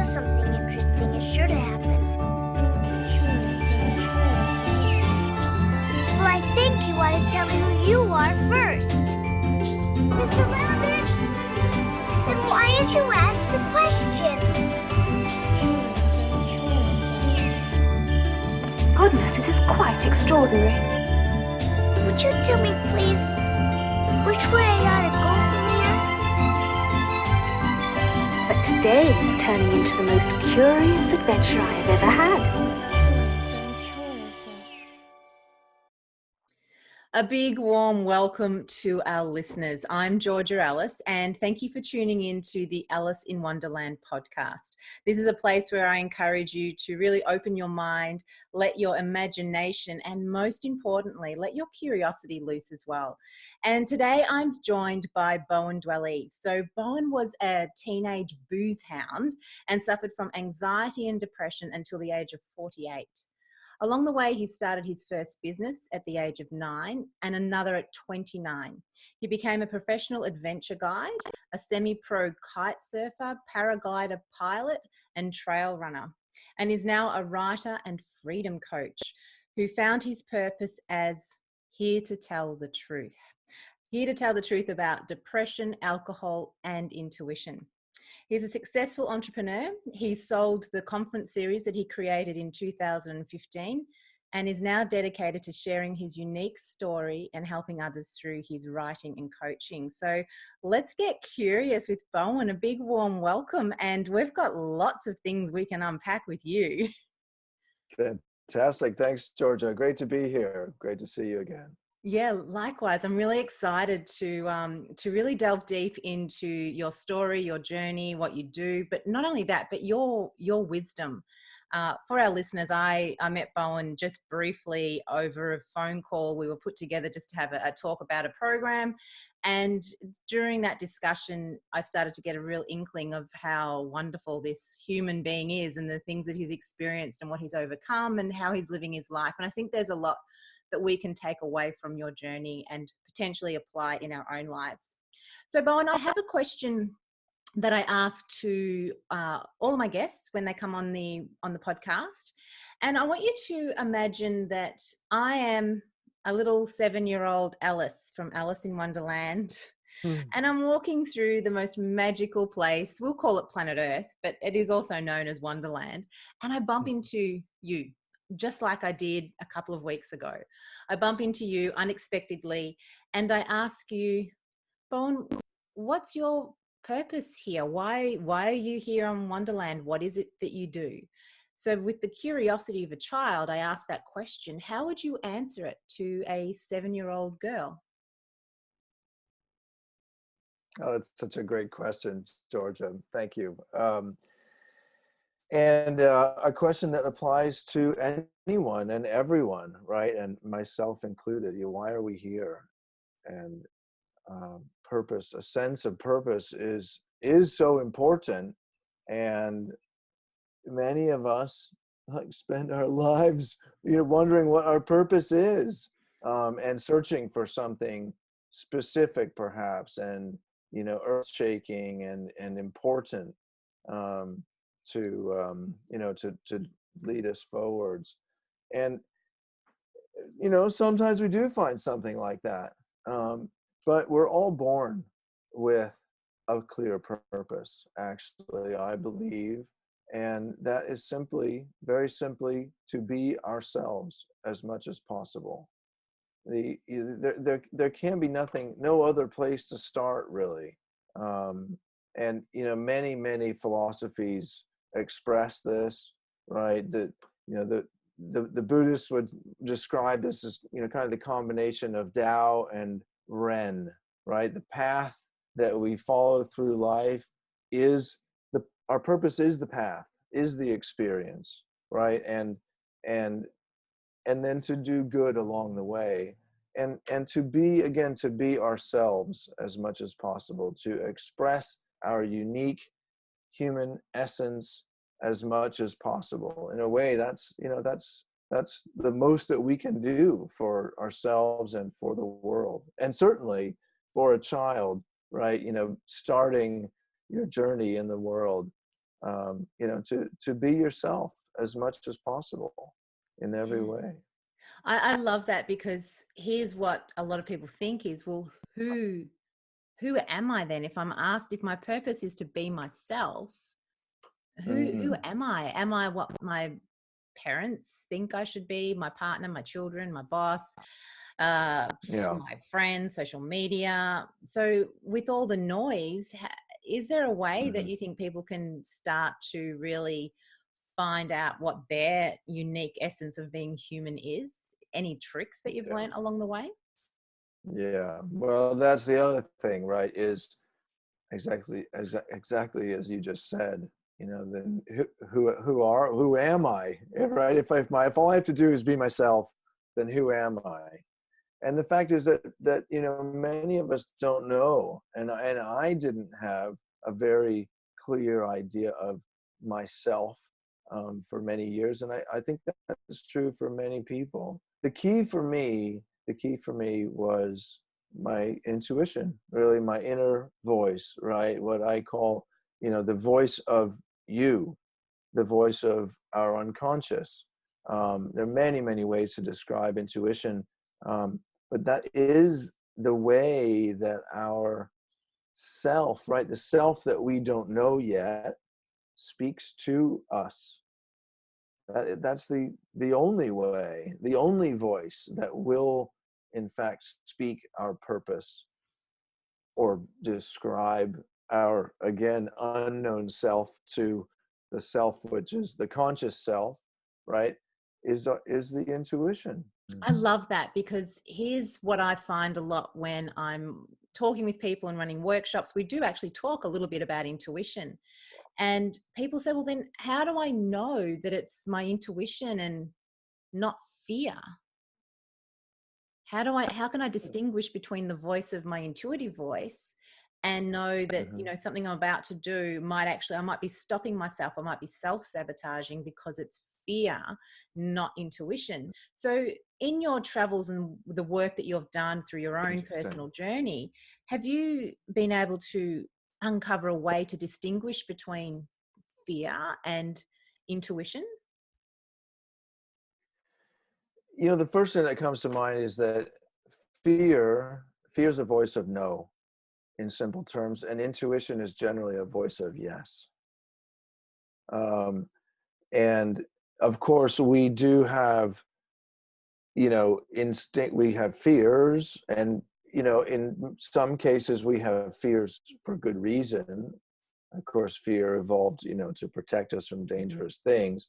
something interesting is sure to happen. Well, I think you ought to tell me who you are first. Mr. Rabbit? Then why did you ask the question? Goodness, this is quite extraordinary. Would you tell me, please, which way I ought to go from here? But today is turning into the most curious adventure I have ever had. A big warm welcome to our listeners. I'm Georgia Ellis, and thank you for tuning in to the Alice in Wonderland podcast. This is a place where I encourage you to really open your mind, let your imagination, and most importantly, let your curiosity loose as well. And today I'm joined by Bowen Dwelle. So Bowen was a teenage boozehound and suffered from anxiety and depression until the age of 48. Along the way, he started his first business at the age of 9 and another at 29. He became a professional adventure guide, a semi-pro kite surfer, paraglider pilot, and trail runner, and is now a writer and freedom coach who found his purpose as here to tell the truth. Here to tell the truth about depression, alcohol, and intuition. He's a successful entrepreneur. He sold the conference series that he created in 2015 and is now dedicated to sharing his unique story and helping others through his writing and coaching. So let's get curious with Bowen. A big warm welcome. And we've got lots of things we can unpack with you. Fantastic. Thanks, Georgia. Great to be here. Great to see you again. Yeah, likewise. I'm really excited to really delve deep into your story, your journey, what you do, but not only that, but your wisdom. For our listeners, I met Bowen just briefly over a phone call. We were put together just to have a talk about a program. And during that discussion, I started to get a real inkling of how wonderful this human being is and the things that he's experienced and what he's overcome and how he's living his life. And I think there's a lot that we can take away from your journey and potentially apply in our own lives. So Bowen, I have a question that I ask to all of my guests when they come on the podcast. And I want you to imagine that I am a little 7-year-old Ellis from Alice in Wonderland. And I'm walking through the most magical place. We'll call it planet Earth, but it is also known as Wonderland. And I bump into you, just like I did a couple of weeks ago. I bump into you unexpectedly and I ask you, Bowen, what's your purpose here? Why are you here on Wonderland? What is it that you do? So with the curiosity of a child, I asked that question. How would you answer it to a 7-year-old girl? Oh, that's such a great question, Georgia. Thank you. And a question that applies to anyone and everyone, right? And myself included. Why are we here? And purpose, a sense of purpose is so important. And many of us spend our lives, wondering what our purpose is, and searching for something specific, perhaps, and earth-shaking and important. To lead us forwards. And sometimes we do find something like that, but we're all born with a clear purpose, actually, I believe, and that is very simply to be ourselves as much as possible. There can be no other place to start, really. And many philosophies express this, right? That the Buddhists would describe this as kind of the combination of Tao and Ren, right? The path that we follow through life is our purpose is the path, is the experience, right? And then to do good along the way, and to be ourselves as much as possible, to express our unique human essence as much as possible. In a way, that's the most that we can do for ourselves and for the world, and certainly for a child, right? Starting your journey in the world. to be yourself as much as possible in every Yeah. way. I love that, because here's what a lot of people think is, well, who am I then? If I'm asked if my purpose is to be myself, who Mm, am I? Am I what my parents think I should be? My partner, my children, my boss, yeah. my friends, social media. So with all the noise, is there a way that Mhm. you think people can start to really find out what their unique essence of being human is? Any tricks that you've Yeah. learned along the way? Yeah. Well, that's the other thing, right? Is exactly as you just said. Then who am I? Right? If all I have to do is be myself, then who am I? And the fact is that many of us don't know, and I didn't have a very clear idea of myself for many years, and I think that is true for many people. The key for me was my intuition, really my inner voice, right? What I call the voice of you, the voice of our unconscious. There are many, many ways to describe intuition, but that is the way that our self, right, the self that we don't know yet, speaks to us. That's the only way, the only voice that will, in fact, speak our purpose or describe our, again, unknown self to the self, which is the conscious self, right, is the intuition. I love that, because here's what I find a lot when I'm talking with people and running workshops. We do actually talk a little bit about intuition. And people say, well, then how do I know that it's my intuition and not fear? How can I distinguish between the voice of my intuitive voice and know that, Mhm. something I'm about to do I might be stopping myself, I might be self-sabotaging because it's fear, not intuition. So in your travels and the work that you've done through your own Interesting. personal journey, have you been able to uncover a way to distinguish between fear and intuition? The first thing that comes to mind is that fear is a voice of no, in simple terms, and intuition is generally a voice of yes. Um, and of course, we do have, instinct. We have fears, and in some cases, we have fears for good reason. Of course, fear evolved, to protect us from dangerous things.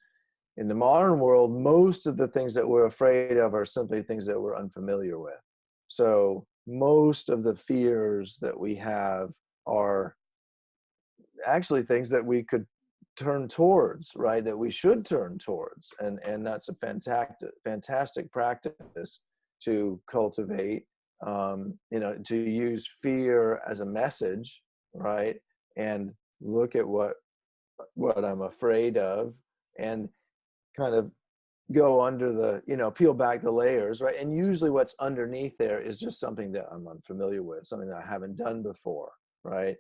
In the modern world, most of the things that we're afraid of are simply things that we're unfamiliar with. So most of the fears that we have are actually things that we could turn towards, right? That we should turn towards. And that's a fantastic practice to cultivate, to use fear as a message, right? And look at what I'm afraid of, and kind of go under peel back the layers, right? And usually what's underneath there is just something that I'm unfamiliar with, something that I haven't done before, right?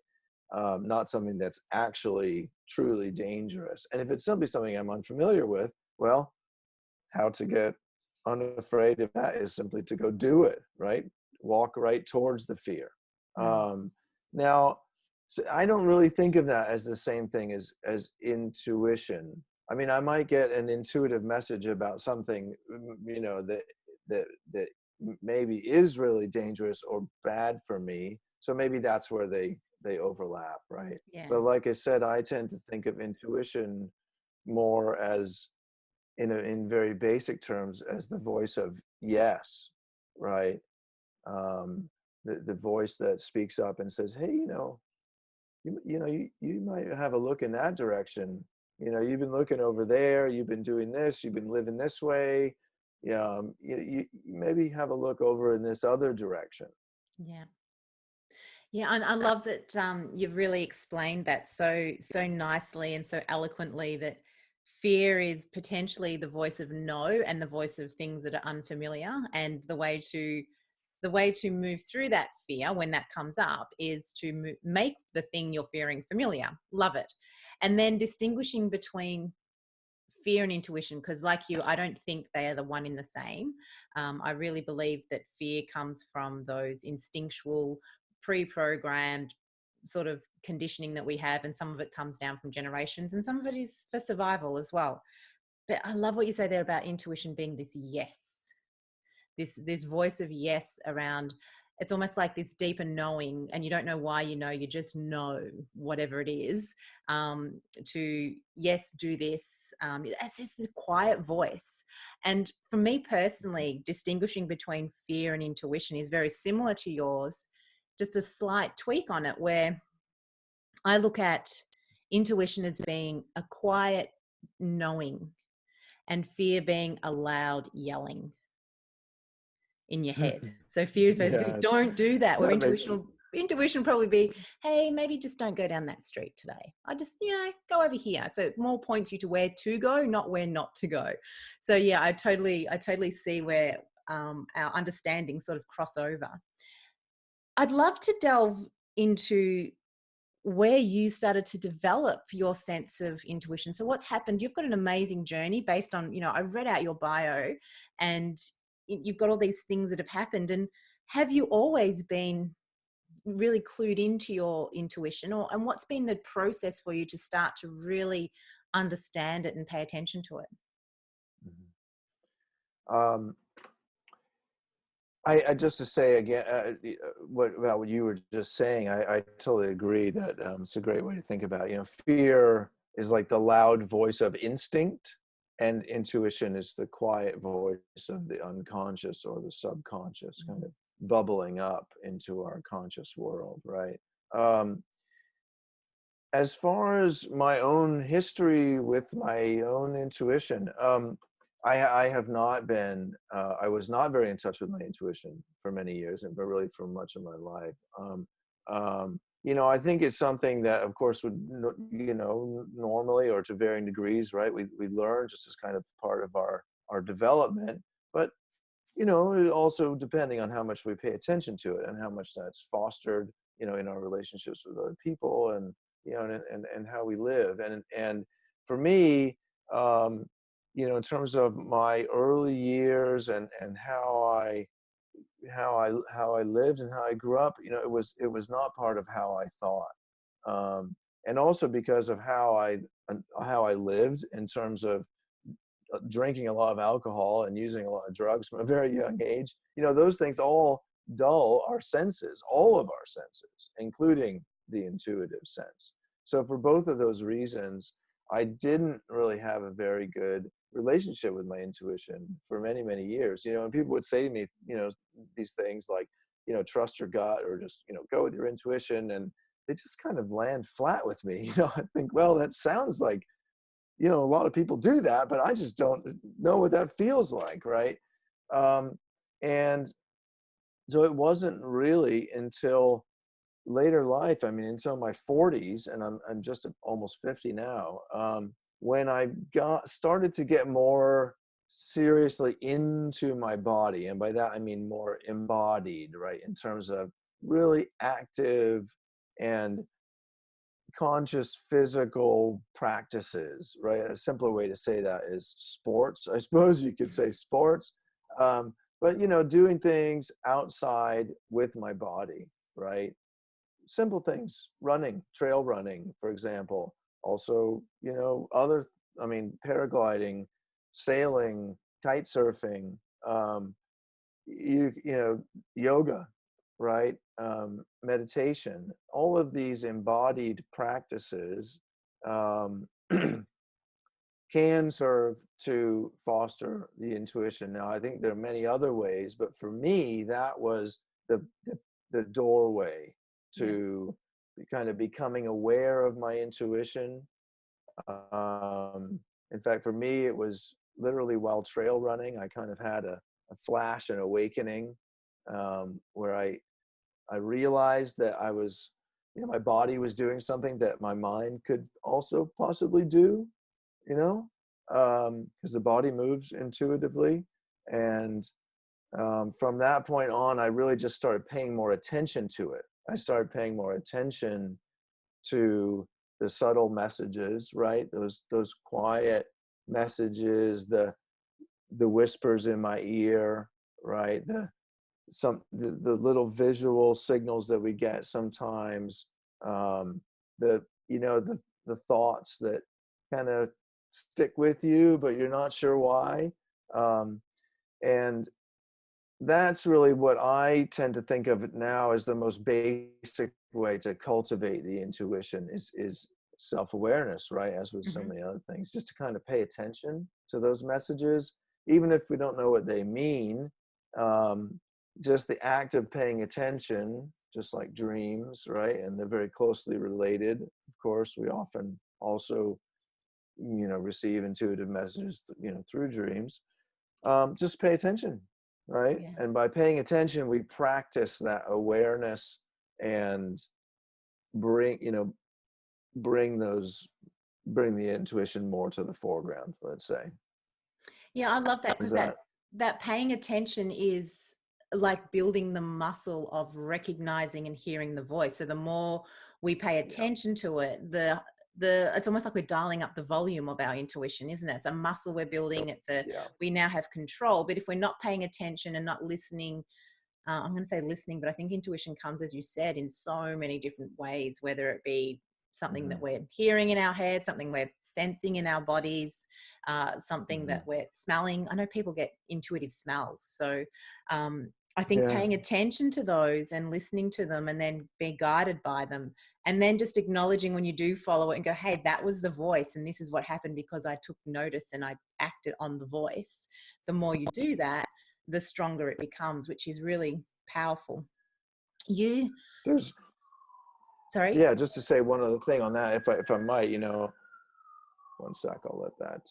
Not something that's actually truly dangerous. And if it's simply something I'm unfamiliar with, well, how to get unafraid of that is simply to go do it, right? Walk right towards the fear. Mm. Now, so I don't really think of that as the same thing as intuition. I mean, I might get an intuitive message about something, that maybe is really dangerous or bad for me. So maybe that's where they overlap, right? Yeah. But like I said, I tend to think of intuition more as, in very basic terms, as the voice of yes, right? The voice that speaks up and says, hey, you might have a look in that direction. You've been looking over there, you've been doing this, you've been living this way. You maybe have a look over in this other direction. Yeah. Yeah, and I love that you've really explained that so nicely and so eloquently, that fear is potentially the voice of no and the voice of things that are unfamiliar, and the way to the way to move through that fear when that comes up is to make the thing you're fearing familiar. Love it. And then distinguishing between fear and intuition, because like you, I don't think they are the one in the same. I really believe that fear comes from those instinctual, pre-programmed sort of conditioning that we have, and some of it comes down from generations, and some of it is for survival as well. But I love what you say there about intuition being this yes, this voice of yes around. It's almost like this deeper knowing, and you don't know why you know, you just know whatever it is, to yes, do this. It's just a quiet voice. And for me personally, distinguishing between fear and intuition is very similar to yours, just a slight tweak on it, where I look at intuition as being a quiet knowing and fear being a loud yelling in your head. So fear is basically Yes, don't do that. Where that makes intuition probably be, hey, maybe just don't go down that street today. I just, go over here. So it more points you to where to go, not where not to go. So yeah, I totally see where our understanding sort of cross over. I'd love to delve into where you started to develop your sense of intuition. So what's happened? You've got an amazing journey based on, I read out your bio, and you've got all these things that have happened. And have you always been really clued into your intuition, and what's been the process for you to start to really understand it and pay attention to it? um, I just to say again, about what you were just saying, I totally agree that it's a great way to think about it. Fear is like the loud voice of instinct, and intuition is the quiet voice of the unconscious or the subconscious, kind of bubbling up into our conscious world, right? As far as my own history with my own intuition, I have not been, I was not very in touch with my intuition for many years, but really for much of my life. I think it's something that, of course, would, normally or to varying degrees, right? We learn just as kind of part of our development, but, also depending on how much we pay attention to it and how much that's fostered, in our relationships with other people, and, and how we live. And for me, in terms of my early years and how I lived and how I grew up, it was not part of how I thought, and also because of how I lived in terms of drinking a lot of alcohol and using a lot of drugs from a very young age. Those things all dull our senses, all of our senses, including the intuitive sense. So for both of those reasons, I didn't really have a very good relationship with my intuition for many, many years. And people would say to me, these things like, trust your gut, or just, go with your intuition. And they just kind of land flat with me. I think, well, that sounds like, a lot of people do that, but I just don't know what that feels like. Right. And so it wasn't really until later life, until my 40s, and I'm just almost 50 now, when I started to get more seriously into my body. And by that, I mean more embodied, right? In terms of really active and conscious physical practices, right? A simpler way to say that is sports. I suppose you could say sports. But, doing things outside with my body, right? Simple things, running, trail running, for example. Also, paragliding, sailing, kite surfing, yoga, right? Meditation, all of these embodied practices can serve to foster the intuition. Now, I think there are many other ways, but for me, that was the doorway to kind of becoming aware of my intuition. In fact, for me, it was literally while trail running, I kind of had a flash, an awakening, where I realized that I was, my body was doing something that my mind could also possibly do, because the body moves intuitively. And From that point on, I really just started paying more attention to it. I started paying more attention to the subtle messages, right? Those quiet messages, the whispers in my ear, right? The little visual signals that we get sometimes, the the thoughts that kind of stick with you, but you're not sure why. And that's really what I tend to think of it now as the most basic way to cultivate the intuition is self-awareness, right? As with so Hmm. many other things, just to kind of pay attention to those messages, even if we don't know what they mean. Um, just the act of paying attention, just like dreams, right? And they're very closely related. Of course, we often also, receive intuitive messages, through dreams. Just pay attention, right? Yeah. And by paying attention, we practice that awareness and bring you know bring those bring the intuition more to the foreground, let's say. Yeah, I love that, Is because that? that paying attention is like building the muscle of recognizing and hearing the voice. So the more we pay Yeah, attention to it, it's almost like we're dialing up the volume of our intuition, isn't it? It's a muscle we're building. yeah. We now have control. But if we're not paying attention and not listening, I'm going to say listening, but I think intuition comes, as you said, in so many different ways, whether it be something that Hmm. we're hearing in our head, something we're sensing in our bodies, something Hmm. that we're smelling. I know people get intuitive smells. So I think Yeah, paying attention to those and listening to them and then being guided by them, and then just acknowledging when you do follow it and go, hey, that was the voice and this is what happened because I took notice and I acted on the voice. The more you do that, the stronger it becomes, which is really powerful. You, there's sorry? yeah. Just to say one other thing on that, if I might, 1 sec, I'll let that.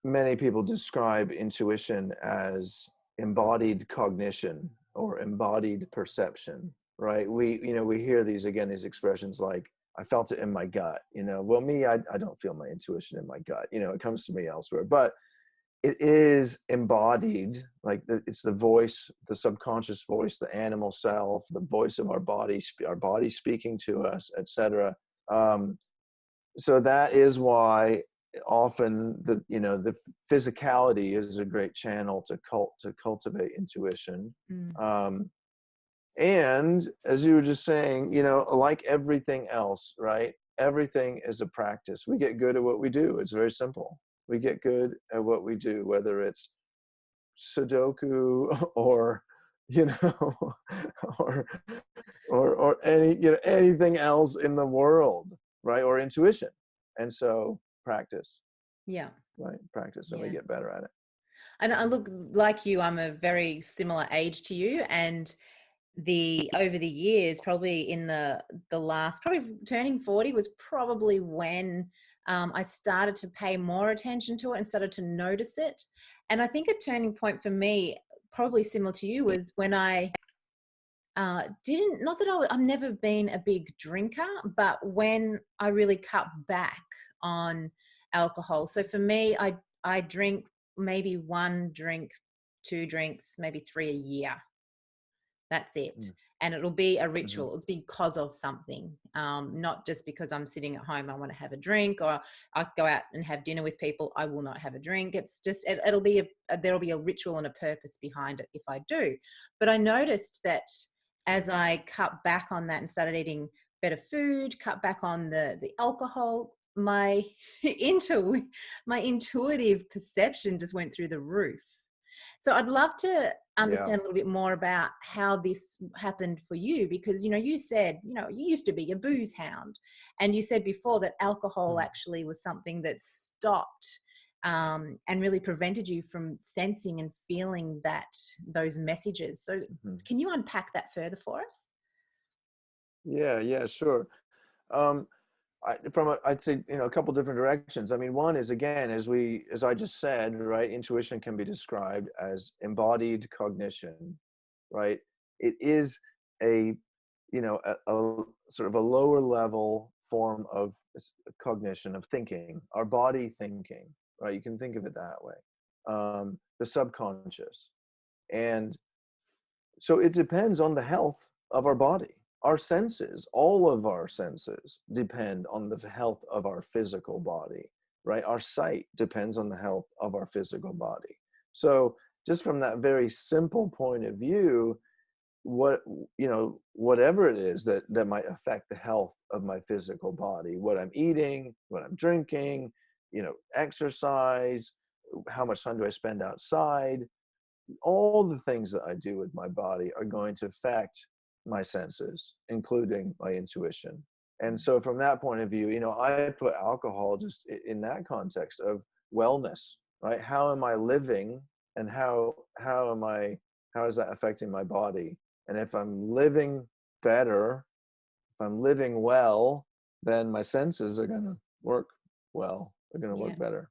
Many people describe intuition as embodied cognition or embodied perception, right? We hear these expressions like, I felt it in my gut. Well, me, I don't feel my intuition in my gut. It comes to me elsewhere. But it is embodied, like it's the voice, the subconscious voice, the animal self, the voice of our body speaking to us, etc. So that is why often the physicality is a great channel to cultivate intuition. Mm. um, and as you were just saying, like everything else, right? Everything is a practice. We get good at what we do. It's very simple. We get good at what we do, whether it's Sudoku or you know or any anything else in the world, right? Or intuition. And so practice, Yeah. right? Practice, and we Yeah. get better at it. And I look like you, I'm a very similar age to you. And over the years, probably in the last, probably turning 40 was probably when I started to pay more attention to it and started to notice it. And I think a turning point for me, probably similar to you, was when I didn't, not that I've never been a big drinker, but when I really cut back on alcohol. So for me, I drink maybe one drink, two drinks, maybe three a year. That's it. And it'll be a Mm-hmm. ritual. It's because of something, not just because I'm sitting at home, I want to have a drink, or I go out and have dinner with people, I will not have a drink. It's just, it'll be there'll be a ritual and a purpose behind it if I do. But I noticed that as I cut back on that and started eating better food, cut back on the alcohol, my my intuitive perception just went through the roof. So I'd love to Yeah. understand a little bit more about how this happened for you, because you said you used to be a booze hound, and you said before that alcohol Mhm. actually was something that stopped and really prevented you from sensing and feeling those messages. So Mhm. can you unpack that further for us? Yeah, sure. um, I'd say, a couple different directions. I mean, one is, again, as I just said, right? Intuition can be described as embodied cognition, right? It is a, a sort of a lower level form of cognition, of thinking, our body thinking, right? You can think of it that way. the subconscious. And so it depends on the health of our body. Our senses, all of our senses depend on the health of our physical body, right? Our sight depends on the health of our physical body. So just from that very simple point of view, what, whatever it is that might affect the health of my physical body, what I'm eating, what I'm drinking, exercise, how much time do I spend outside, all the things that I do with my body are going to affect my senses, including my intuition. And so from that point of view, I put alcohol just in that context of wellness, right? How am I living, and how is that affecting my body? And if I'm living better, if I'm living well, then my senses are going to work well. They're going to Yeah. work better.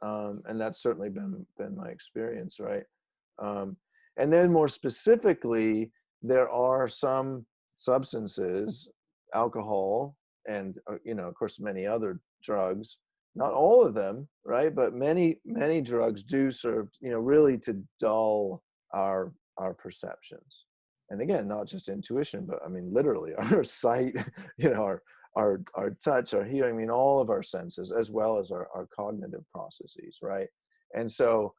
And that's certainly been my experience, right? And then more specifically, there are some substances, alcohol, and of course many other drugs. Not all of them, right? But many drugs do serve, really to dull our perceptions. And again, not just intuition, but I mean literally our sight, our touch, our hearing, I mean all of our senses, as well as our cognitive processes, right? And so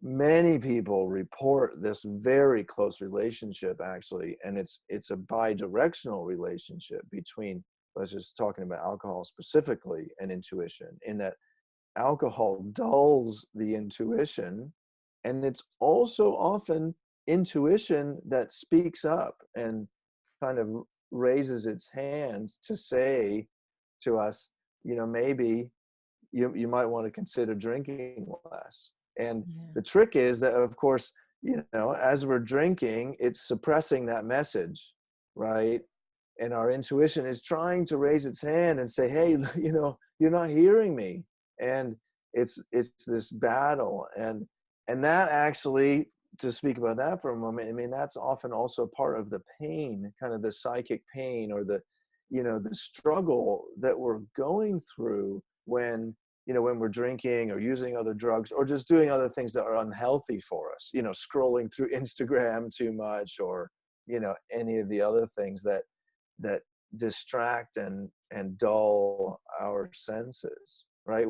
many people report this very close relationship, actually, and it's a bi-directional relationship between, let's just talking about alcohol specifically, and intuition, in that alcohol dulls the intuition, and it's also often intuition that speaks up and kind of raises its hand to say to us, maybe you might want to consider drinking less. And Yeah. the trick is that, of course, as we're drinking, it's suppressing that message, right? And our intuition is trying to raise its hand and say, hey, you're not hearing me. And it's this battle. And that actually, to speak about that for a moment, I mean, that's often also part of the pain, kind of the psychic pain, or the struggle that we're going through when we're drinking or using other drugs or just doing other things that are unhealthy for us, scrolling through Instagram too much, or any of the other things that distract and dull our senses, right?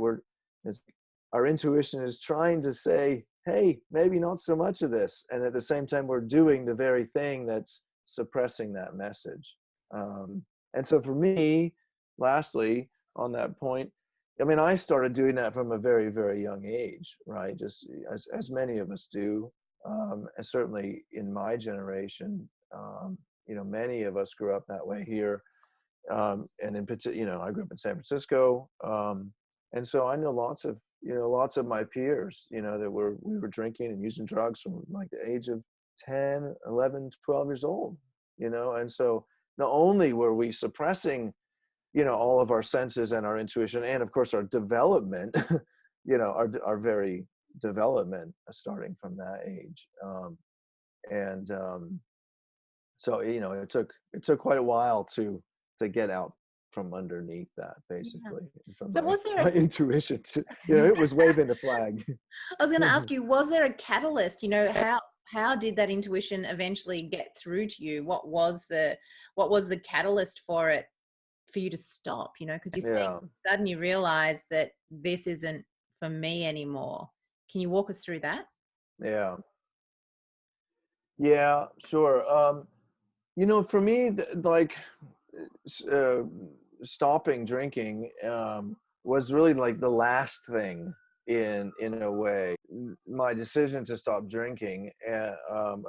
Our intuition is trying to say, hey, maybe not so much of this, and at the same time we're doing the very thing that's suppressing that message. And so for me, lastly, on that point, I mean, I started doing that from a very, very young age, right? Just as many of us do. And certainly in my generation, many of us grew up that way here. And in particular, I grew up in San Francisco. And so I know lots of my peers, that we were drinking and using drugs from like the age of 10, 11, 12 years old, and so not only were we suppressing, all of our senses and our intuition, and of course our development, our very development starting from that age. And so, it took quite a while to get out from underneath that, Yeah. basically, from So was there my intuition to, it was waving the flag. I was going to ask you, was there a catalyst? How did that intuition eventually get through to you? What was the catalyst for it, for you to stop? Because you're saying Yeah. suddenly you realize that this isn't for me anymore. Can you walk us through that? Yeah. Yeah, sure. For me, like, uh, stopping drinking was really like the last thing, in a way. My decision to stop drinking, at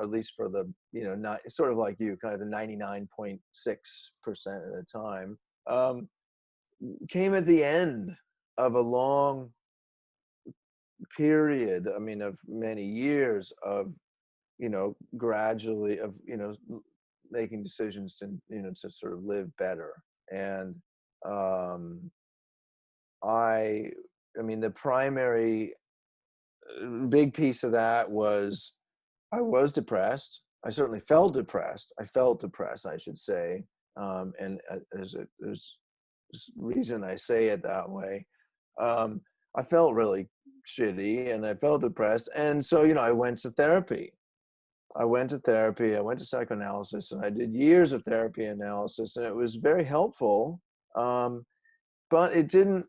least for the not sort of like you, kind of the 99.6% of the time, came at the end of a long period. I mean, of many years of gradually, of making decisions to to sort of live better. And um I mean, the primary big piece of that was, I was depressed. I certainly felt depressed. I should say. And there's this reason I say it that way. I felt really shitty and I felt depressed. And so, I went to therapy. I went to psychoanalysis, and I did years of therapy analysis, and it was very helpful. Um, but it didn't,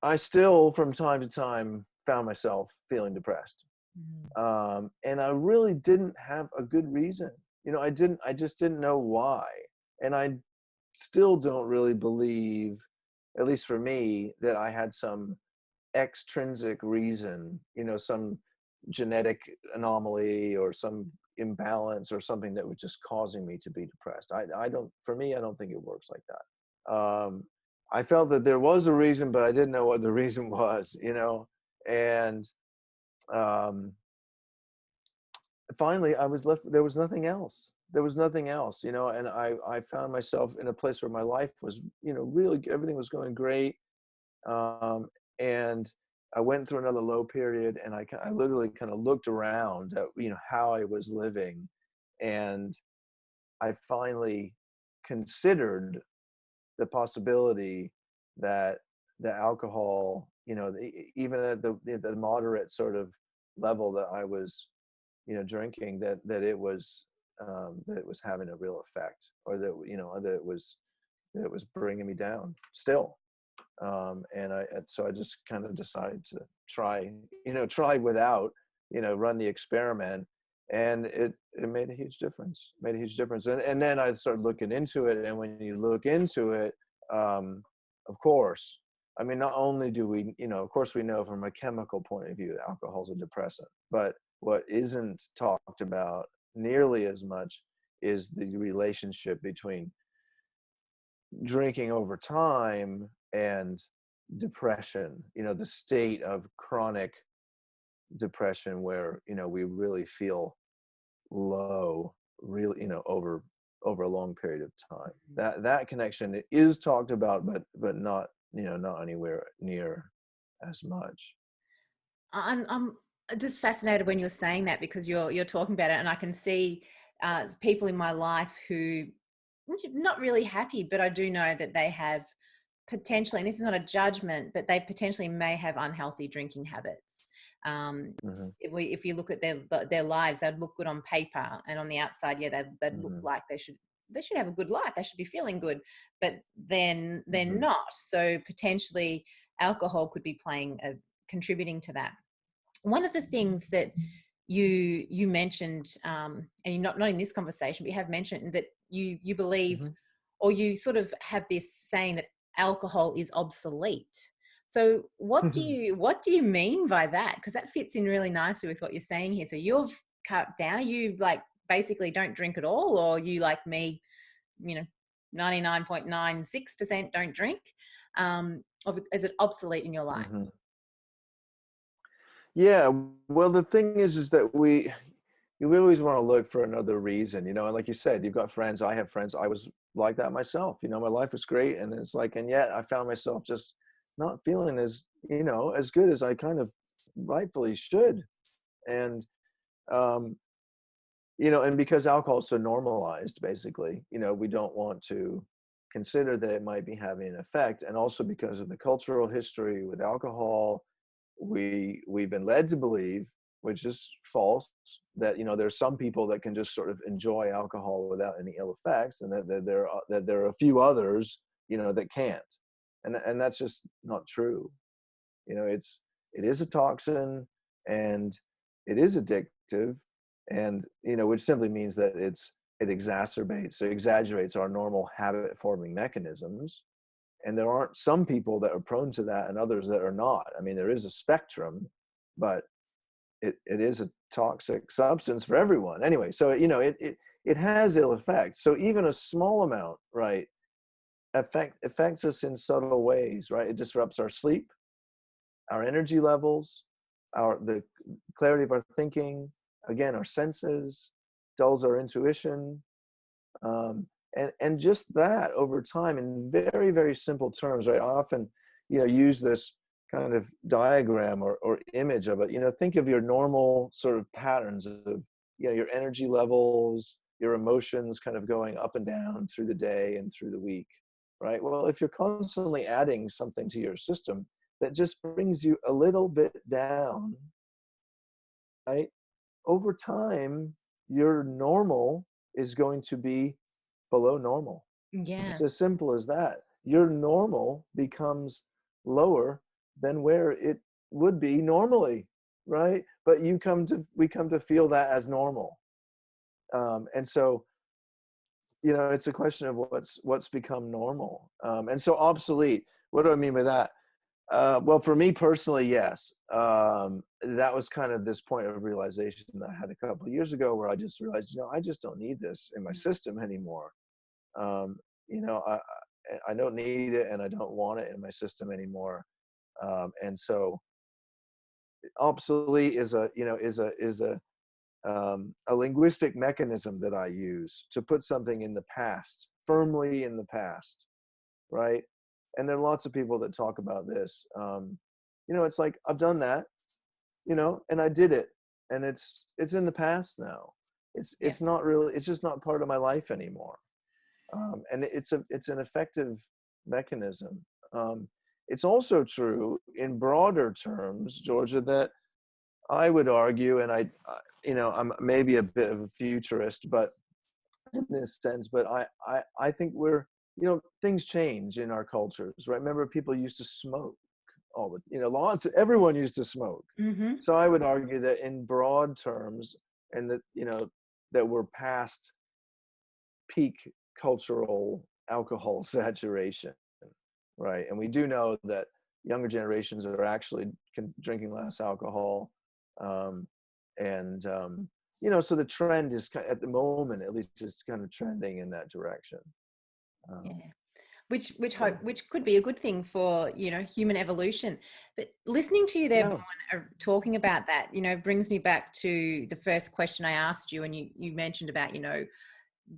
I still from time to time found myself feeling depressed. And I really didn't have a good reason. I just didn't know why. And I still don't really believe, at least for me, that I had some extrinsic reason, some genetic anomaly or some imbalance or something that was just causing me to be depressed. I don't, for me, I don't think it works like that. I felt that there was a reason, but I didn't know what the reason was, and finally I was left, there was nothing else. And I found myself in a place where my life was, really, everything was going great. And I went through another low period, and I literally kind of looked around at, how I was living. And I finally considered the possibility that the alcohol, even at the moderate sort of level that I was, drinking, that it was having a real effect, or that, that it was bringing me down still. So I just kind of decided to try without, run the experiment, and it made a huge difference. And then I started looking into it, and when you look into it, of course, I mean, not only do we, of course we know from a chemical point of view, alcohol is a depressant, but what isn't talked about nearly as much is the relationship between drinking over time and depression, the state of chronic depression where, we really feel low, really, over a long period of time. That connection is talked about, but not, not anywhere near as much. I'm just fascinated when you're saying that, because you're talking about it, and I can see people in my life who not really happy, but I do know that they have potentially, and this is not a judgment, but they potentially may have unhealthy drinking habits. Mm-hmm. If you look at their lives, they'd look good on paper, and on the outside, yeah, they'd Mm-hmm. look like they should have a good life. They should be feeling good, but then they're Mm-hmm. not. So potentially, alcohol could be contributing to that. One of the things that you mentioned, and you're not in this conversation, but you have mentioned that you believe, Mm-hmm. or you sort of have this saying that alcohol is obsolete. So what do you mean by that? Because that fits in really nicely with what you're saying here. So you've cut down. Are you like basically don't drink at all, or you like me, 99.96% don't drink? Or is it obsolete in your life? Mm-hmm. Yeah, well, the thing is that you always want to look for another reason, and like you said, you've got friends, I have friends, I was like that myself, my life was great, and it's like, and yet I found myself just not feeling as, as good as I kind of rightfully should. And, and because alcohol is so normalized, basically, we don't want to consider that it might be having an effect. And also because of the cultural history with alcohol, we've been led to believe, which is false, that there's some people that can just sort of enjoy alcohol without any ill effects, and that there are a few others that can't, and that's just not true. It is a toxin, and it is addictive, and which simply means that it exacerbates or exaggerates our normal habit forming mechanisms. And there aren't some people that are prone to that and others that are not. I mean, there is a spectrum, but it is a toxic substance for everyone. Anyway, so, it has ill effects. So even a small amount, right, affects us in subtle ways, right? It disrupts our sleep, our energy levels, the clarity of our thinking, again, our senses, dulls our intuition. And just that over time, in very, very simple terms, right? I often, use this kind of diagram or image of it. Think of your normal sort of patterns of, your energy levels, your emotions kind of going up and down through the day and through the week, right? Well, if you're constantly adding something to your system, that just brings you a little bit down, right? Over time, your normal is going to be below normal. Yeah. It's as simple as that. Your normal becomes lower than where it would be normally, right? But we come to feel that as normal. And so, it's a question of what's become normal. And so obsolete, what do I mean by that? Well, for me personally, yes. That was kind of this point of realization that I had a couple of years ago, where I just realized, I just don't need this in my system anymore. Um, I don't need it, and I don't want it in my system anymore. And so obsolete is a linguistic mechanism that I use to put something in the past, firmly in the past, right? And there are lots of people that talk about this. It's like, I've done that, and I did it, and it's in the past now. It's not really, it's just not part of my life anymore. And it's an effective mechanism. It's also true in broader terms, Georgia, that I would argue, and I'm maybe a bit of a futurist, but in this sense, but I think things change in our cultures, right? Remember, people used to smoke everyone used to smoke. Mm-hmm. So I would argue that in broad terms, and that, that we're past peak cultural alcohol saturation, right? And we do know that younger generations are actually drinking less alcohol. So the trend is, at the moment, at least, is kind of trending in that direction. Yeah. Which could be a good thing for human evolution. But listening to you there, Bowen, talking about that, brings me back to the first question I asked you, and you mentioned about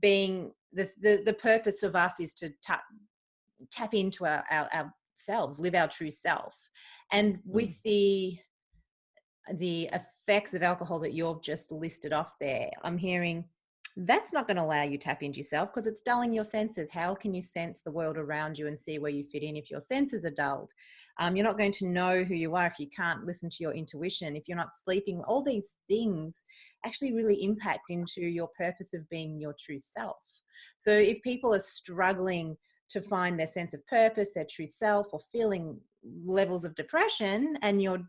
being the purpose of us is to tap into ourselves, live our true self, and with the effects of alcohol that you've just listed off there, I'm hearing that's not going to allow you to tap into yourself, because it's dulling your senses. How can you sense the world around you and see where you fit in if your senses are dulled? You're not going to know who you are if you can't listen to your intuition, if you're not sleeping. All these things actually really impact into your purpose of being your true self. So if people are struggling to find their sense of purpose, their true self, or feeling levels of depression, and you're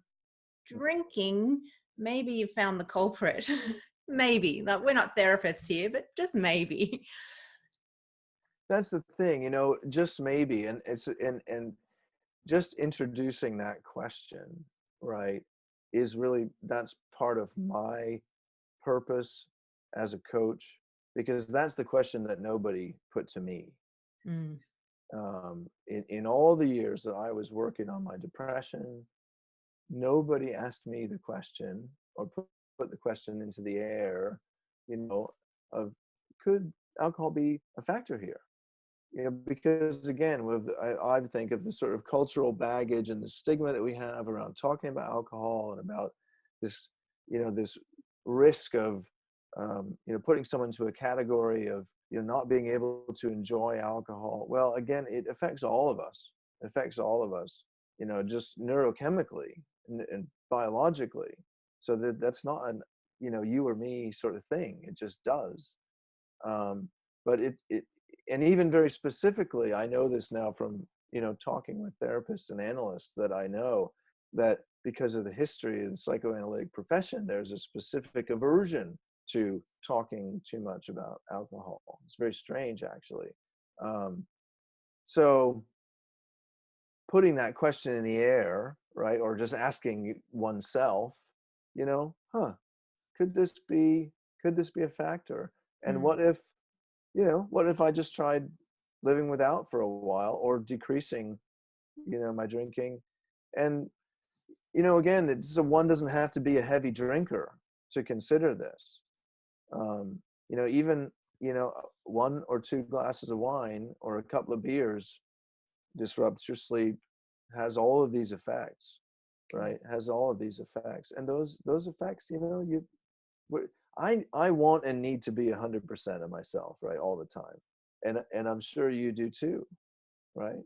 drinking, maybe you found the culprit. Maybe. Like, we're not therapists here, but just maybe. That's the thing, just maybe. And and just introducing that question, right, is really, that's part of my purpose as a coach, because that's the question that nobody put to me. In all the years that I was working on my depression, nobody asked me the question, or put the question into the air, of, could alcohol be a factor here? Because again, I think of the sort of cultural baggage and the stigma that we have around talking about alcohol, and about this, this risk of, putting someone into a category of, not being able to enjoy alcohol. Well, again, it affects all of us. It affects all of us, just neurochemically and biologically. So that's not an, you or me sort of thing. It just does. But and even very specifically, I know this now from, talking with therapists and analysts, that I know that because of the history of the psychoanalytic profession, there's a specific aversion to talking too much about alcohol. It's very strange, actually. So putting that question in the air, right, or just asking oneself, could this be a factor? And what if I just tried living without for a while, or decreasing, my drinking? And, again, one doesn't have to be a heavy drinker to consider this. Even, 1 or 2 glasses of wine or a couple of beers disrupts your sleep, has all of these effects, right? Has all of these effects. And those effects, I want and need to be 100% of myself, right, all the time, and I'm sure you do too, right?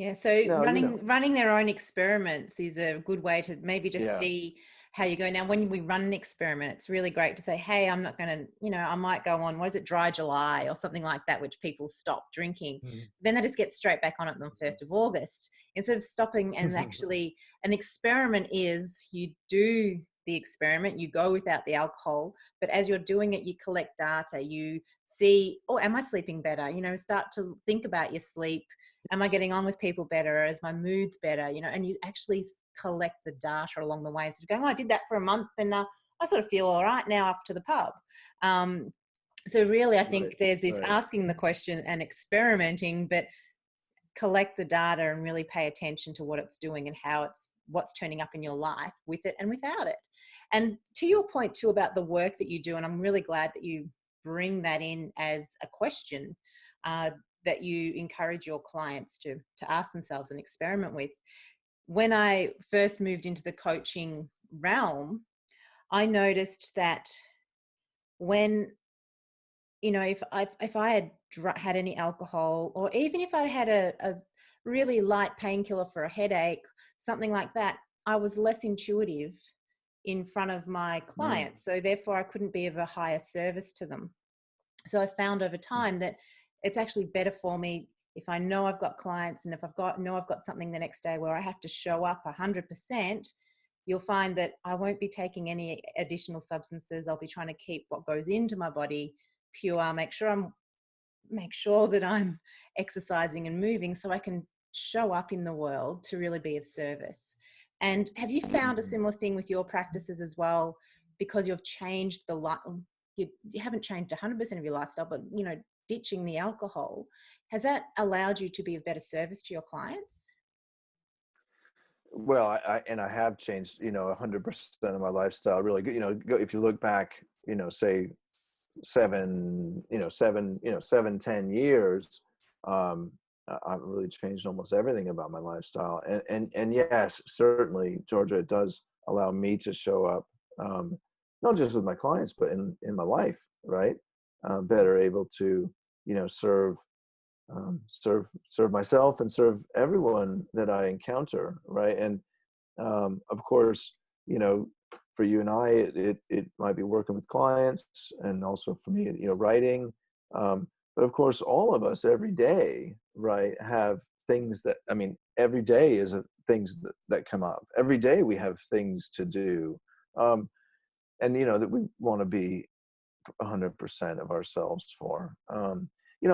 Yeah, so No, running their own experiments is a good way to maybe just yeah. see how you go. Now, when we run an experiment, it's really great to say, hey, I'm not going to, I might go on, what is it, Dry July or something like that, which people stop drinking. Mhm. Then they just get straight back on it on the 1st of August. Instead of stopping, and actually an experiment is you do the experiment, you go without the alcohol, but as you're doing it, you collect data, you see, oh, am I sleeping better? Start to think about your sleep. Am I getting on with people better? Is my moods better? And you actually collect the data along the way. Instead of going, oh, I did that for a month and I sort of feel all right now after the pub. So really, I Right, think there's this right. asking the question and experimenting, but collect the data and really pay attention to what it's doing and what's turning up in your life with it and without it. And to your point too about the work that you do, and I'm really glad that you bring that in as a question, that you encourage your clients to ask themselves and experiment with. When I first moved into the coaching realm, I noticed that when, if I had had any alcohol, or even if I had a really light painkiller for a headache, something like that, I was less intuitive in front of my Mm. clients. So therefore I couldn't be of a higher service to them. So I found over time that it's actually better for me if I know I've got clients, and if I've got something the next day where I have to show up 100%, you'll find that I won't be taking any additional substances. I'll be trying to keep what goes into my body pure, make sure that I'm exercising and moving so I can show up in the world to really be of service. And have you found a similar thing with your practices as well? Because you've changed you haven't changed 100% of your lifestyle, but ditching the alcohol, has that allowed you to be of better service to your clients? Well, I have changed, 100% of my lifestyle. Really good. If you look back, say 10 years, I've really changed almost everything about my lifestyle. And yes, certainly, Georgia, it does allow me to show up, not just with my clients, but in my life, right? Better able to, serve serve myself and serve everyone that I encounter, right? And of course, for you and I, it might be working with clients, and also for me, writing. But of course, all of us every day, right, have things that, I mean, every day is things that come up. Every day we have things to do, and that we want to be 100% of ourselves for.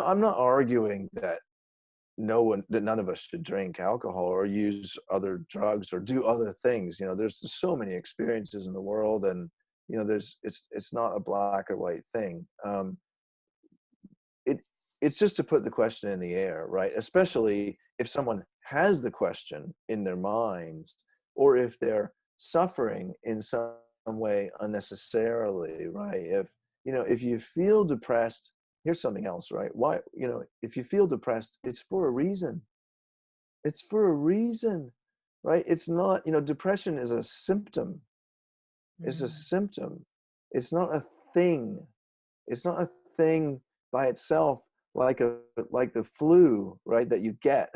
I'm not arguing that none of us should drink alcohol or use other drugs or do other things. There's so many experiences in the world, and it's not a black or white thing. It's just to put the question in the air, right? Especially if someone has the question in their minds, or if they're suffering in some way unnecessarily, right? If you feel depressed, here's something else, right? Why, if you feel depressed, it's for a reason. It's for a reason, right? It's not, depression is a symptom. It's a Mm. symptom. It's not a thing. It's not a thing by itself, like the flu, right? That you get.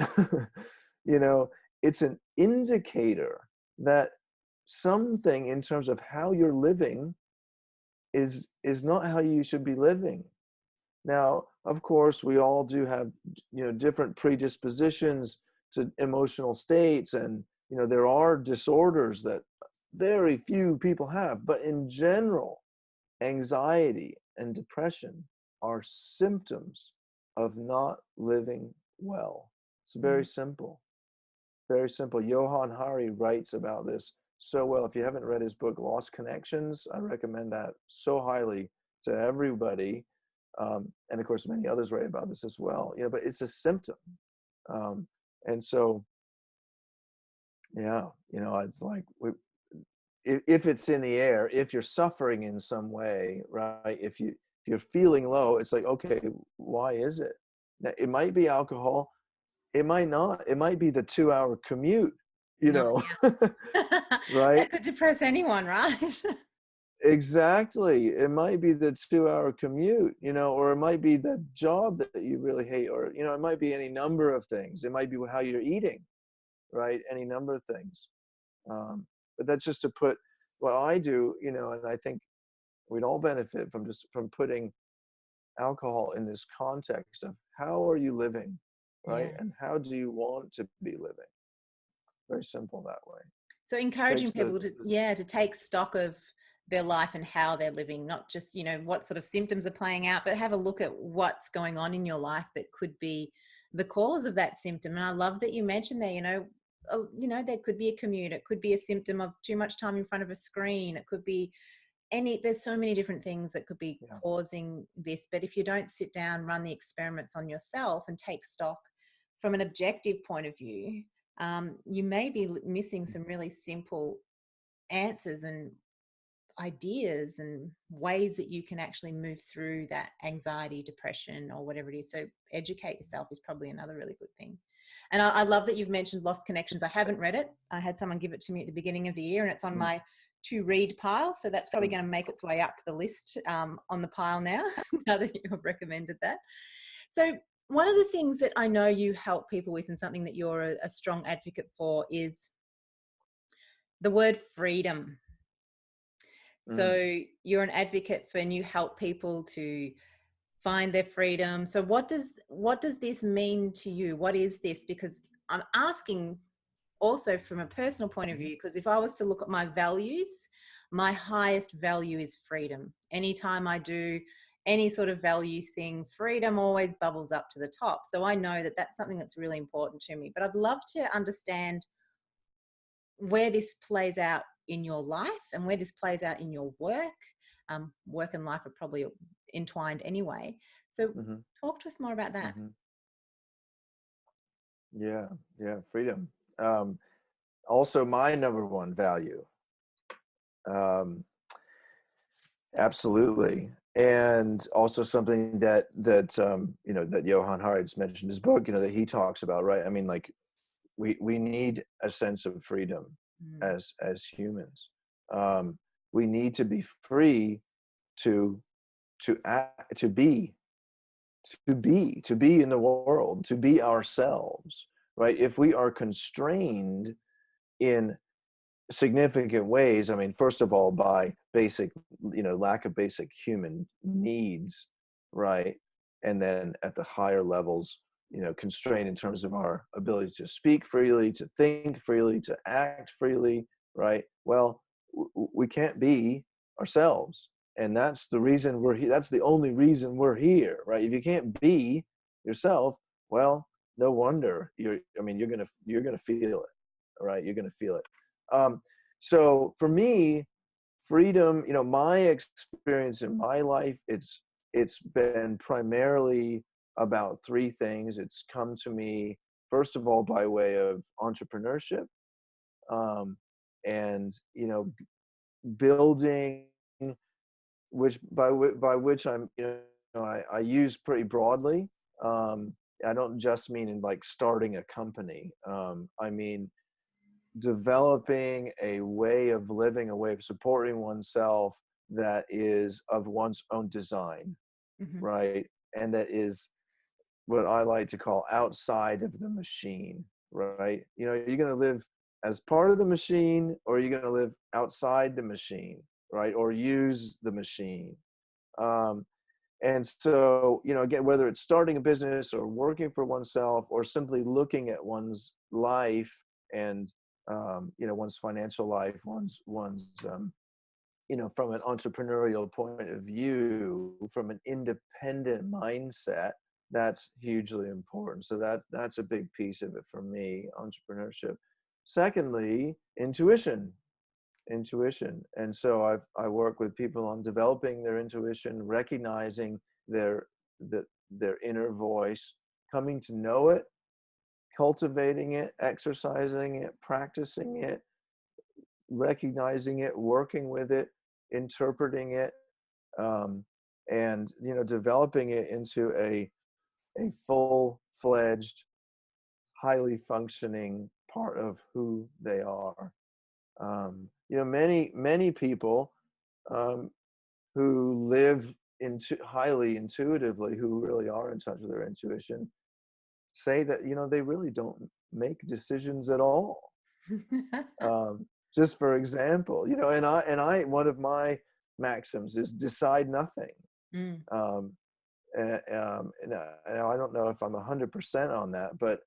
you know, it's an indicator that something in terms of how you're living is not how you should be living. Now, of course, we all do have, different predispositions to emotional states, and, there are disorders that very few people have, but in general, anxiety and depression are symptoms of not living well. It's very Mm. simple, very simple. Johann Hari writes about this so well. If you haven't read his book, Lost Connections, I recommend that so highly to everybody. And of course, many others write about this as well. But it's a symptom. And so, yeah, it's like if it's in the air, if you're suffering in some way, right? If you're feeling low, it's like, okay, why is it? Now, it might be alcohol. It might not. It might be the 2-hour commute, No, right? that could depress anyone, right? Exactly. It might be the 2-hour commute, or it might be the job that you really hate, or, it might be any number of things. It might be how you're eating, right? Any number of things. But that's just to put what I do, and I think we'd all benefit from putting alcohol in this context of how are you living, right? Yeah. And how do you want to be living? Very simple that way. So encouraging Takes the, people to take stock of their life and how they're living, not just, what sort of symptoms are playing out, but have a look at what's going on in your life that could be the cause of that symptom. And I love that you mentioned there, there could be a commute, it could be a symptom of too much time in front of a screen, it could be there's so many different things that could be yeah. causing this. But if you don't sit down, run the experiments on yourself and take stock from an objective point of view, you may be missing some really simple answers and ideas and ways that you can actually move through that anxiety, depression, or whatever it is. So educate yourself is probably another really good thing. And I love that you've mentioned Lost Connections. I haven't read it. I had someone give it to me at the beginning of the year, and it's on my to read pile. So that's probably going to make its way up the list on the pile now, now that you've recommended that. So one of the things that I know you help people with, and something that you're a strong advocate for, is the word freedom. So you're an advocate for, and you help people to find their freedom. So what does this mean to you? What is this? Because I'm asking also from a personal point of view, because if I was to look at my values, my highest value is freedom. Anytime I do any sort of value thing, freedom always bubbles up to the top. So I know that that's something that's really important to me. But I'd love to understand where this plays out in your life and where this plays out in your work. Work and life are probably entwined anyway. So talk to us more about that. Yeah, freedom. Also my number one value. Absolutely. And also something that Johann Hari's mentioned in his book, that he talks about, right? I mean, like we need a sense of freedom as humans. We need to be free to act, to be in the world, to be ourselves, right? If we are constrained in significant ways, I mean, first of all, by basic, lack of basic human needs, right? And then at the higher levels, constrained in terms of our ability to speak freely, to think freely, to act freely, right? Well, we can't be ourselves. And that's the reason we're here. That's the only reason we're here, right? If you can't be yourself, well, no wonder you're gonna feel it, right? You're gonna feel it. So for me, freedom, my experience in my life, it's been primarily about three things. It's come to me, first of all, by way of entrepreneurship, and building, by which I'm, I use pretty broadly. I don't just mean in like starting a company. I mean developing a way of living, a way of supporting oneself that is of one's own design, right? And that is what I like to call outside of the machine, right? You're going to live as part of the machine, or you're going to live outside the machine, right? Or use the machine. And so, again, whether it's starting a business or working for oneself, or simply looking at one's life and one's financial life, one's from an entrepreneurial point of view, from an independent mindset, that's hugely important. So that's a big piece of it for me, entrepreneurship. Secondly, intuition. And so I work with people on developing their intuition, recognizing their inner voice, coming to know it, cultivating it, exercising it, practicing it, recognizing it, working with it, interpreting it, and developing it into a full-fledged, highly functioning part of who they are. Many people who live highly intuitively, who really are in touch with their intuition, say that, they really don't make decisions at all. Just for example, one of my maxims is decide nothing. Mm. I don't know if I'm 100% on that, but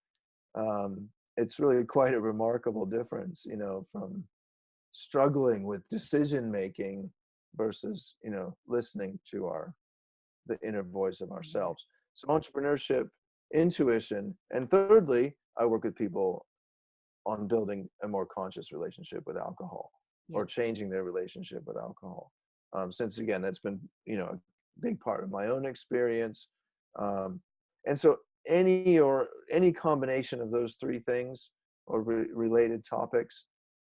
it's really quite a remarkable difference, from struggling with decision making versus, listening to the inner voice of ourselves. So entrepreneurship, intuition, and thirdly, I work with people on building a more conscious relationship with alcohol, or changing their relationship with alcohol. Since again, that's been, a big part of my own experience. And so any combination of those three things, or related topics,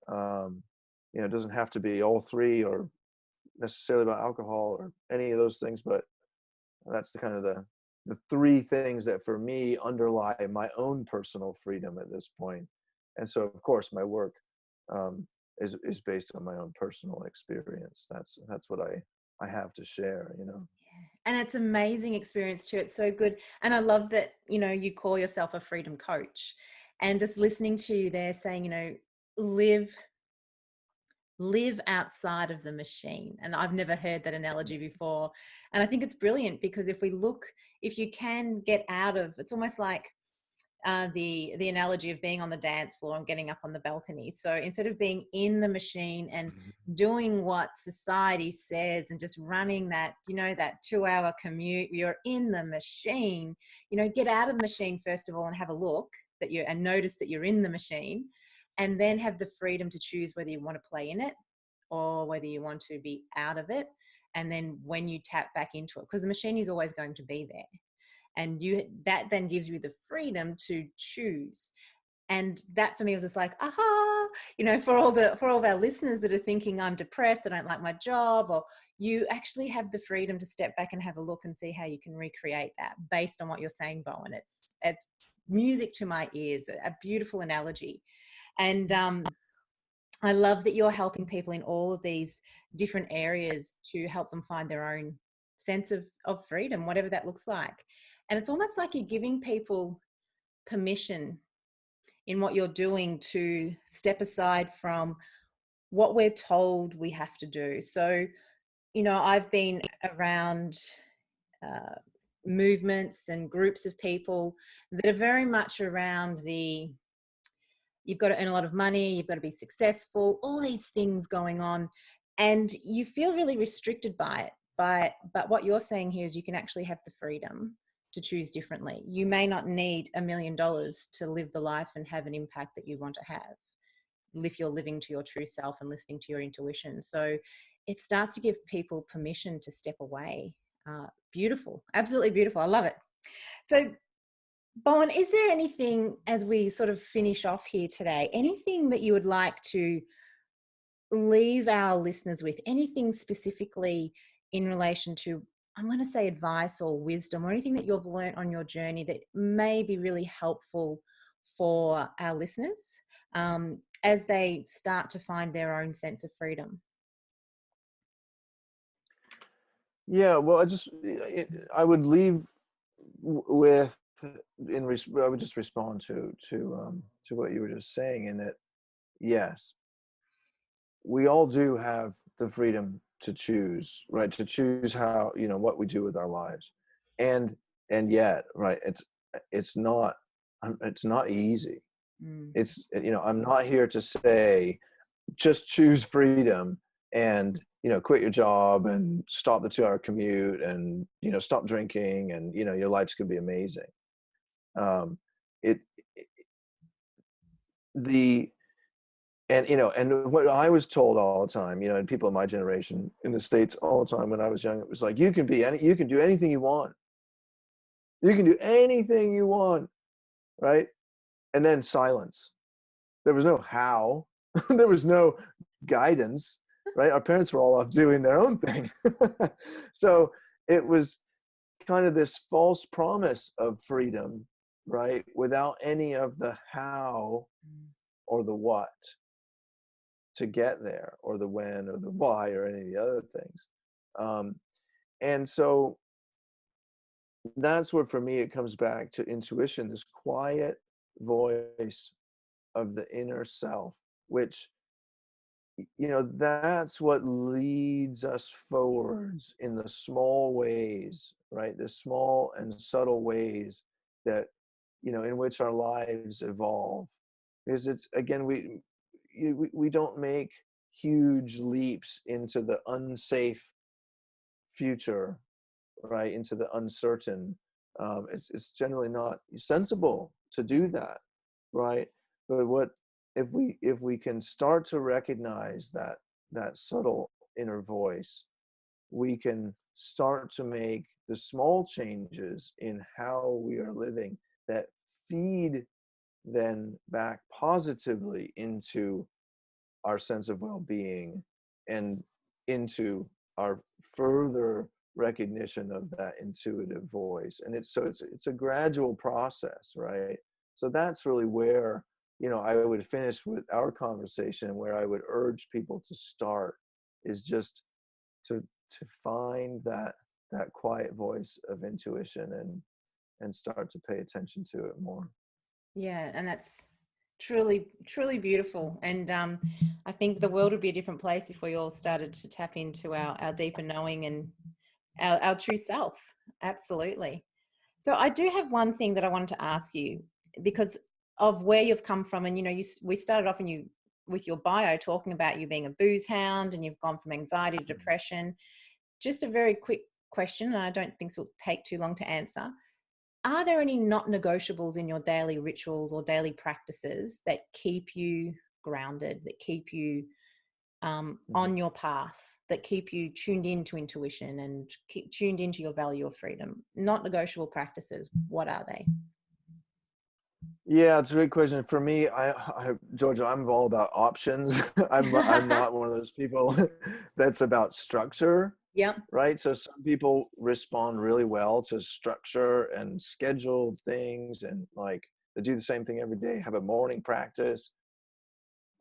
it doesn't have to be all three or necessarily about alcohol or any of those things, but that's the kind of the three things that for me underlie my own personal freedom at this point. And so of course my work is based on my own personal experience. That's what I have to share. And it's amazing experience too. It's so good. And I love that, you call yourself a freedom coach, and just listening to you there saying, live outside of the machine. And I've never heard that analogy before. And I think it's brilliant, because if you can get out of, it's almost like the analogy of being on the dance floor and getting up on the balcony. So instead of being in the machine and doing what society says and just running that, that 2-hour commute, you're in the machine, get out of the machine first of all, and have a look and notice that you're in the machine, and then have the freedom to choose whether you want to play in it or whether you want to be out of it. And then when you tap back into it, because the machine is always going to be there, and that then gives you the freedom to choose. And that for me was just like, aha, for all of our listeners that are thinking, I'm depressed, I don't like my job, or you actually have the freedom to step back and have a look and see how you can recreate that based on what you're saying, Bowen. It's music to my ears, a beautiful analogy. And I love that you're helping people in all of these different areas to help them find their own sense of freedom, whatever that looks like. And it's almost like you're giving people permission in what you're doing to step aside from what we're told we have to do. So, I've been around movements and groups of people that are very much around you've got to earn a lot of money, you've got to be successful, all these things going on, and you feel really restricted by it. But what you're saying here is you can actually have the freedom to choose differently. You may not need $1 million to live the life and have an impact that you want to have, if you're living to your true self and listening to your intuition. So it starts to give people permission to step away. Beautiful, absolutely beautiful. I love it. So Bowen, is there anything, as we sort of finish off here today, anything that you would like to leave our listeners with, anything specifically in relation to, I'm going to say, advice or wisdom, or anything that you've learned on your journey that may be really helpful for our listeners as they start to find their own sense of freedom? Yeah, well, I would leave with, I would just respond to what you were just saying, in that, yes, we all do have the freedom to choose, right? To choose how, what we do with our lives, and yet, right, it's not easy. It's, I'm not here to say just choose freedom and, quit your job and stop the 2-hour commute and, stop drinking and, your life's gonna be amazing. And what I was told all the time, and people in my generation in the States all the time when I was young, it was like, you can do anything you want. You can do anything you want, right? And then silence. There was no how. There was no guidance, right? Our parents were all off doing their own thing. So it was kind of this false promise of freedom, right? Without any of the how or the what. to get there, or the when, or the why, or any of the other things. And so that's where, for me, it comes back to intuition, this quiet voice of the inner self, which, that's what leads us forwards in the small ways, right? The small and subtle ways that, in which our lives evolve. Because it's, again, we don't make huge leaps into the unsafe future, right? Into the uncertain. It's generally not sensible to do that, right? But if we can start to recognize that subtle inner voice, we can start to make the small changes in how we are living that feed then back positively into our sense of well-being and into our further recognition of that intuitive voice. And it's a gradual process, right? So that's really where, I would finish with our conversation, where I would urge people to start, is just to find that quiet voice of intuition and start to pay attention to it more. Yeah, and that's truly, truly beautiful. And I think the world would be a different place if we all started to tap into our deeper knowing and our true self. Absolutely. So I do have one thing that I wanted to ask you, because of where you've come from. And, we started off with your bio talking about you being a booze hound, and you've gone from anxiety to depression. Just a very quick question, and I don't think it'll take too long to answer. Are there any not negotiables in your daily rituals or daily practices that keep you grounded, that keep you on your path, that keep you tuned into intuition and keep tuned into your value of freedom? Not negotiable practices, what are they? Yeah, it's a great question. For me, Georgia, I'm all about options. I'm not one of those people that's about structure. Yep. Right. So some people respond really well to structure and scheduled things, and like they do the same thing every day, have a morning practice.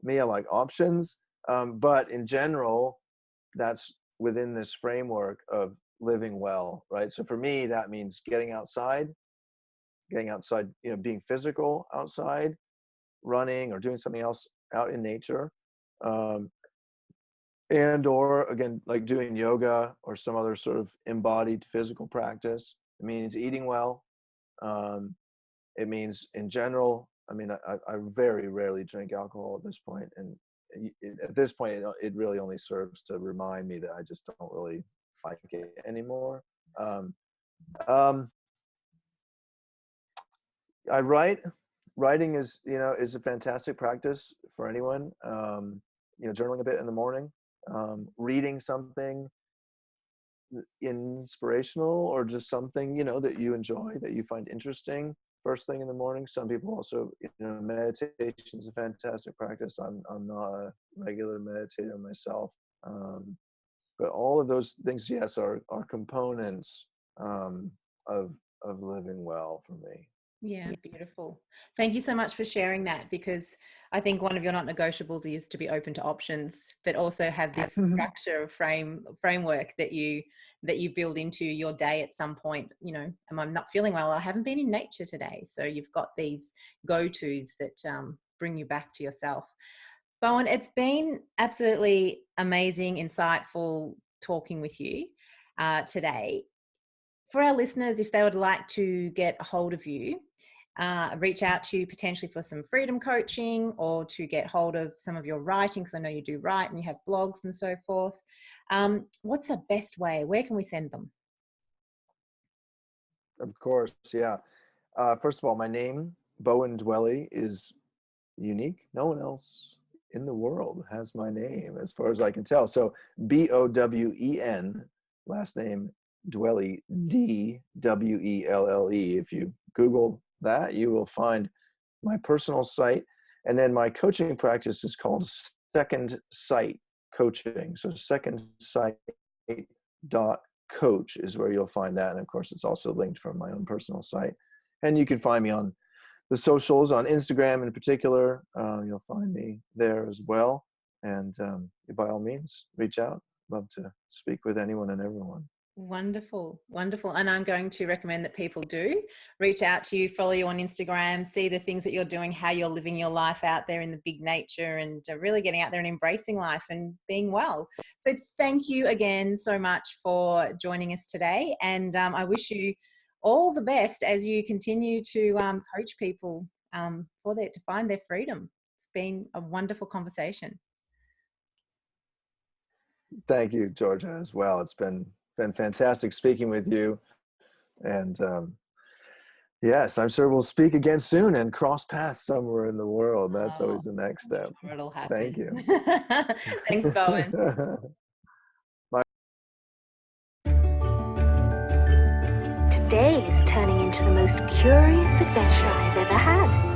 Me, I like options. But in general, that's within this framework of living well. Right. So for me, that means getting outside, being physical outside, running or doing something else out in nature. And or again, like doing yoga or some other sort of embodied physical practice. It means eating well. It means, in general, I very rarely drink alcohol at this point, and at this point it really only serves to remind me that I just don't really like it anymore. I write. Writing is a fantastic practice for anyone. Journaling a bit in the morning, reading something inspirational, or just something that you enjoy, that you find interesting first thing in the morning. Some people also, meditation is a fantastic practice. I'm not a regular meditator myself, but all of those things, yes, are components of living well for me. Yeah, beautiful. Thank you so much for sharing that, because I think one of your not negotiables is to be open to options, but also have this structure framework that you build into your day at some point. I'm not feeling well, I haven't been in nature today. So you've got these go-tos that bring you back to yourself. Bowen, it's been absolutely amazing, insightful talking with you today. For our listeners, if they would like to get a hold of you, reach out to you potentially for some freedom coaching, or to get hold of some of your writing, because I know you do write and you have blogs and so forth, what's the best way? Where can we send them? Of course, yeah. First of all, my name, Bowen Dwelle, is unique. No one else in the world has my name, as far as I can tell. So Bowen, last name Dwelle, Dwelle. If you Google that, you will find my personal site. And then my coaching practice is called Second Sight Coaching. So secondsight.coach is where you'll find that. And of course, it's also linked from my own personal site. And you can find me on the socials, on Instagram in particular. You'll find me there as well. And by all means, reach out. Love to speak with anyone and everyone. Wonderful, wonderful. And I'm going to recommend that people do reach out to you, follow you on Instagram, see the things that you're doing, how you're living your life out there in the big nature, and really getting out there and embracing life and being well. So thank you again so much for joining us today. And I wish you all the best as you continue to coach people to find their freedom. It's been a wonderful conversation. Thank you, Georgia, as well. It's been fantastic speaking with you. And yes, I'm sure we'll speak again soon and cross paths somewhere in the world. That's always the next step. Sure it'll happen. Thank you. Thanks, Bowen. Today is turning into the most curious adventure I've ever had.